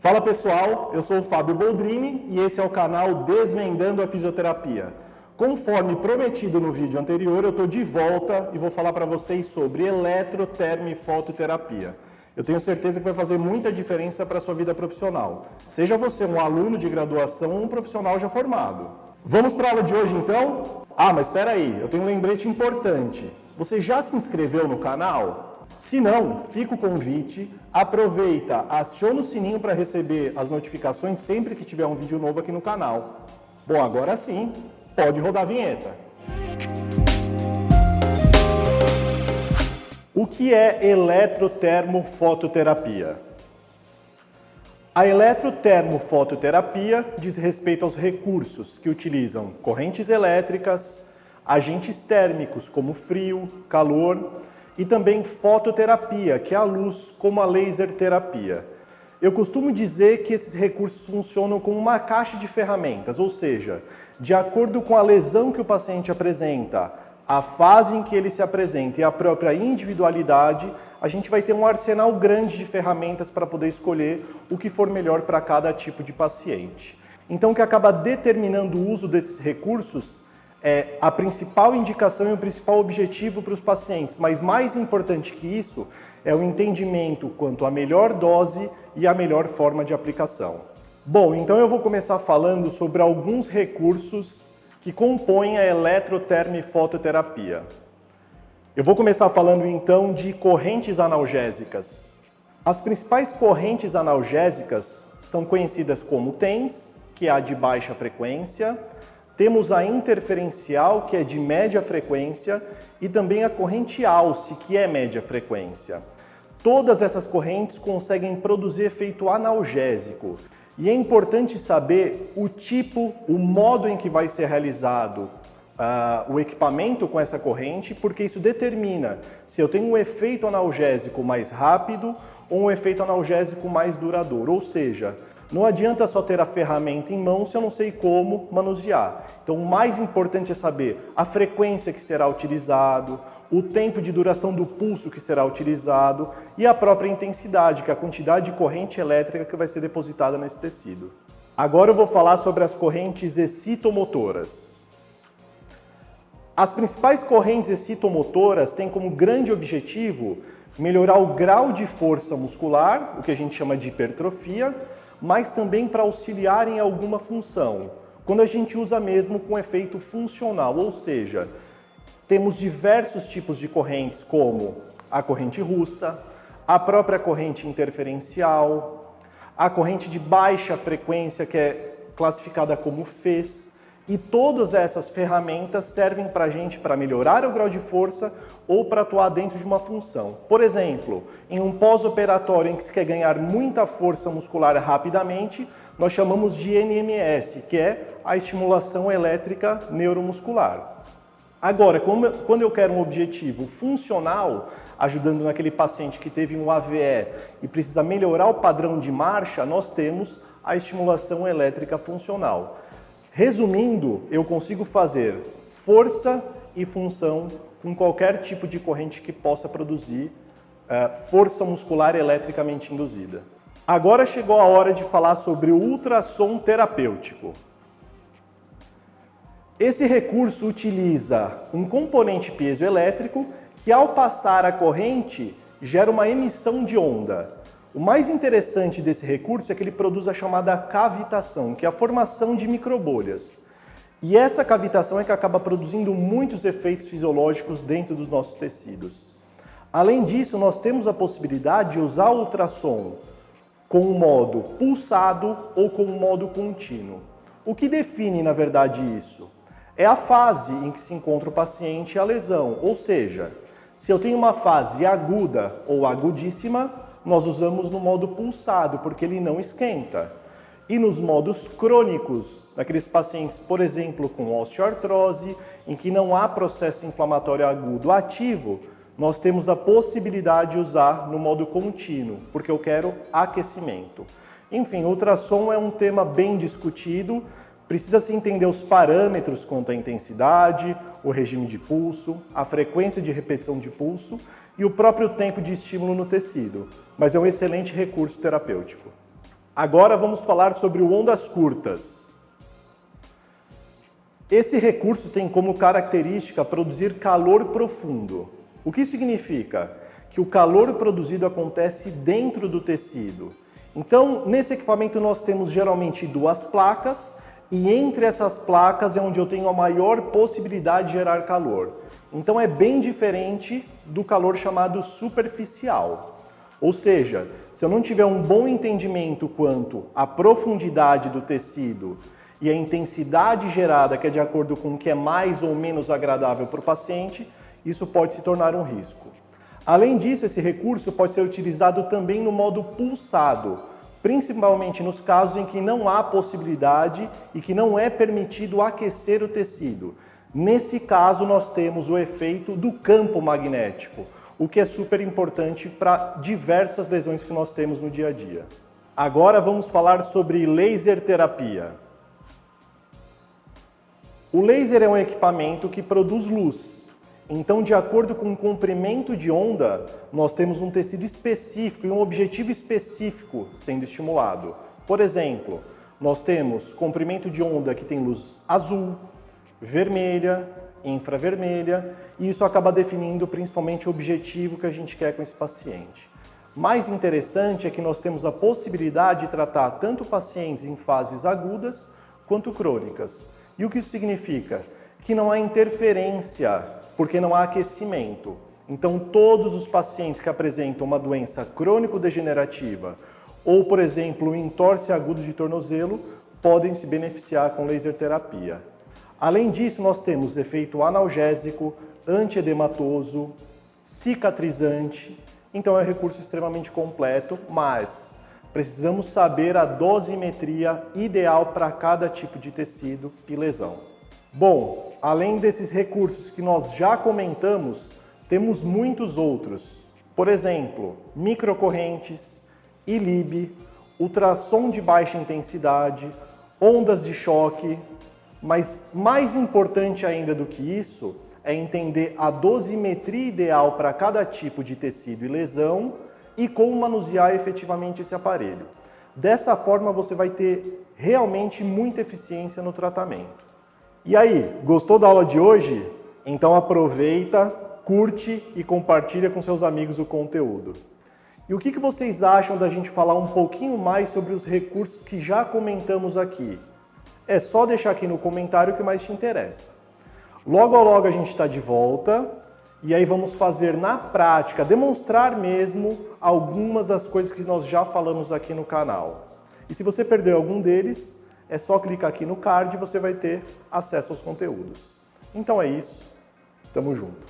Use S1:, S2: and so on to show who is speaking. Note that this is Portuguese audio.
S1: Fala pessoal, eu sou o Fábio Boldrini e esse é o canal Desvendando a Fisioterapia. Conforme prometido no vídeo anterior, eu estou de volta e vou falar para vocês sobre eletrotermofototerapia. Eu tenho certeza que vai fazer muita diferença para a sua vida profissional. Seja você um aluno de graduação ou um profissional já formado. Vamos para a aula de hoje então? Mas espera aí, eu tenho um lembrete importante. Você já se inscreveu no canal? Se não, fica o convite, aproveita, aciona o sininho para receber as notificações sempre que tiver um vídeo novo aqui no canal. Bom, agora sim, pode rodar a vinheta. O que é eletrotermofototerapia? A eletrotermofototerapia diz respeito aos recursos que utilizam correntes elétricas, agentes térmicos como frio, calor, e também fototerapia, que é a luz, como a laser terapia. Eu costumo dizer que esses recursos funcionam como uma caixa de ferramentas, ou seja, de acordo com a lesão que o paciente apresenta, a fase em que ele se apresenta e a própria individualidade, a gente vai ter um arsenal grande de ferramentas para poder escolher o que for melhor para cada tipo de paciente. Então, o que acaba determinando o uso desses recursos é a principal indicação e o principal objetivo para os pacientes, mas mais importante que isso é o entendimento quanto à melhor dose e a melhor forma de aplicação. Bom, então eu vou começar falando sobre alguns recursos que compõem a eletrotermofototerapia. Eu vou começar falando então de correntes analgésicas. As principais correntes analgésicas são conhecidas como TENS, que é a de baixa frequência, temos a interferencial, que é de média frequência, e também a corrente alce, que é média frequência. Todas essas correntes conseguem produzir efeito analgésico. E é importante saber o tipo, o modo em que vai ser realizado o equipamento com essa corrente, porque isso determina se eu tenho um efeito analgésico mais rápido ou um efeito analgésico mais duradouro. Ou seja, não adianta só ter a ferramenta em mão se eu não sei como manusear. Então, o mais importante é saber a frequência que será utilizado, o tempo de duração do pulso que será utilizado e a própria intensidade, que é a quantidade de corrente elétrica que vai ser depositada nesse tecido. Agora eu vou falar sobre as correntes excitomotoras. As principais correntes excitomotoras têm como grande objetivo melhorar o grau de força muscular, o que a gente chama de hipertrofia, mas também para auxiliar em alguma função, quando a gente usa mesmo com efeito funcional, ou seja, temos diversos tipos de correntes, como a corrente russa, a própria corrente interferencial, a corrente de baixa frequência, que é classificada como FES, e todas essas ferramentas servem para a gente para melhorar o grau de força ou para atuar dentro de uma função. Por exemplo, em um pós-operatório em que se quer ganhar muita força muscular rapidamente, nós chamamos de NMS, que é a estimulação elétrica neuromuscular. Agora, quando eu quero um objetivo funcional, ajudando naquele paciente que teve um AVE e precisa melhorar o padrão de marcha, nós temos a estimulação elétrica funcional. Resumindo, eu consigo fazer força e função com qualquer tipo de corrente que possa produzir força muscular eletricamente induzida. Agora chegou a hora de falar sobre o ultrassom terapêutico. Esse recurso utiliza um componente piezoelétrico que, ao passar a corrente, gera uma emissão de onda. O mais interessante desse recurso é que ele produz a chamada cavitação, que é a formação de microbolhas. E essa cavitação é que acaba produzindo muitos efeitos fisiológicos dentro dos nossos tecidos. Além disso, nós temos a possibilidade de usar o ultrassom com um modo pulsado ou com um modo contínuo. O que define, na verdade, isso? É a fase em que se encontra o paciente e a lesão, ou seja, se eu tenho uma fase aguda ou agudíssima, nós usamos no modo pulsado, porque ele não esquenta. E nos modos crônicos, naqueles pacientes, por exemplo, com osteoartrose, em que não há processo inflamatório agudo ativo, nós temos a possibilidade de usar no modo contínuo, porque eu quero aquecimento. Enfim, o ultrassom é um tema bem discutido, precisa-se entender os parâmetros quanto à intensidade, o regime de pulso, a frequência de repetição de pulso e o próprio tempo de estímulo no tecido, mas é um excelente recurso terapêutico. Agora vamos falar sobre o ondas curtas. Esse recurso tem como característica produzir calor profundo. O que significa? Que o calor produzido acontece dentro do tecido. Então, nesse equipamento nós temos geralmente duas placas e entre essas placas é onde eu tenho a maior possibilidade de gerar calor. Então é bem diferente do calor chamado superficial. Ou seja, se eu não tiver um bom entendimento quanto à profundidade do tecido e a intensidade gerada, que é de acordo com o que é mais ou menos agradável para o paciente, isso pode se tornar um risco. Além disso, esse recurso pode ser utilizado também no modo pulsado, principalmente nos casos em que não há possibilidade e que não é permitido aquecer o tecido. Nesse caso, nós temos o efeito do campo magnético, o que é super importante para diversas lesões que nós temos no dia a dia. Agora vamos falar sobre laser terapia. O laser é um equipamento que produz luz. Então, de acordo com o comprimento de onda, nós temos um tecido específico e um objetivo específico sendo estimulado. Por exemplo, nós temos comprimento de onda que tem luz azul, vermelha, infravermelha, e isso acaba definindo principalmente o objetivo que a gente quer com esse paciente. Mais interessante é que nós temos a possibilidade de tratar tanto pacientes em fases agudas quanto crônicas. E o que isso significa? Que não há interferência, porque não há aquecimento. Então, todos os pacientes que apresentam uma doença crônico-degenerativa ou, por exemplo, um entorse agudo de tornozelo, podem se beneficiar com laser terapia. Além disso, nós temos efeito analgésico, antiedematoso, cicatrizante. Então é um recurso extremamente completo, mas precisamos saber a dosimetria ideal para cada tipo de tecido e lesão. Bom, além desses recursos que nós já comentamos, temos muitos outros. Por exemplo, microcorrentes, ILIB, ultrassom de baixa intensidade, ondas de choque. Mas mais importante ainda do que isso é entender a dosimetria ideal para cada tipo de tecido e lesão e como manusear efetivamente esse aparelho. Dessa forma você vai ter realmente muita eficiência no tratamento. E aí, gostou da aula de hoje? Então aproveita, curte e compartilha com seus amigos o conteúdo. E o que vocês acham da gente falar um pouquinho mais sobre os recursos que já comentamos aqui? É só deixar aqui no comentário o que mais te interessa. Logo a logo a gente está de volta e aí vamos fazer na prática, demonstrar mesmo algumas das coisas que nós já falamos aqui no canal. E se você perdeu algum deles, é só clicar aqui no card e você vai ter acesso aos conteúdos. Então é isso, tamo junto.